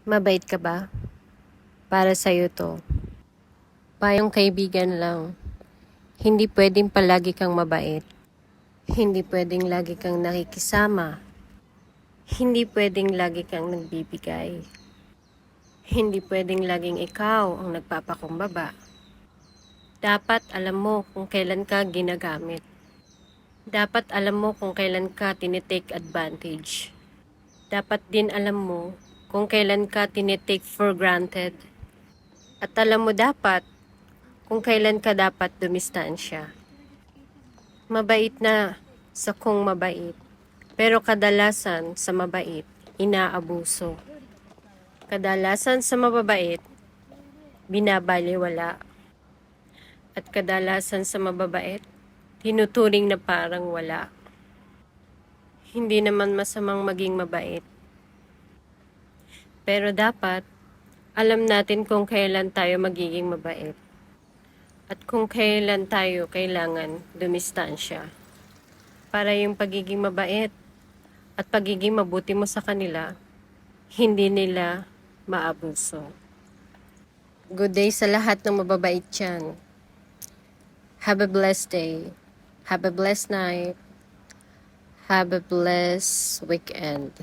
Mabait ka ba? Para sa'yo to. Payong kaibigan lang. Hindi pwedeng palagi kang mabait. Hindi pwedeng lagi kang nakikisama. Hindi pwedeng lagi kang nagbibigay. Hindi pwedeng laging ikaw ang nagpapakumbaba. Dapat alam mo kung kailan ka ginagamit. Dapat alam mo kung kailan ka tinitake advantage. Dapat din alam mo kung kailan ka tinitake for granted. At alam mo dapat kung kailan ka dapat dumistansya. Mabait na sa kung mabait, pero kadalasan sa mabait, inaabuso. Kadalasan sa mababait, binabaliwala. At kadalasan sa mababait, tinuturing na parang wala. Hindi naman masamang maging mabait. Pero dapat, alam natin kung kailan tayo magiging mabait. At kung kailan tayo kailangan dumistansya. Para yung pagiging mabait at pagiging mabuti mo sa kanila, hindi nila maabuso. Good day sa lahat ng mababait dyan. Have a blessed day. Have a blessed night. Have a blessed weekend.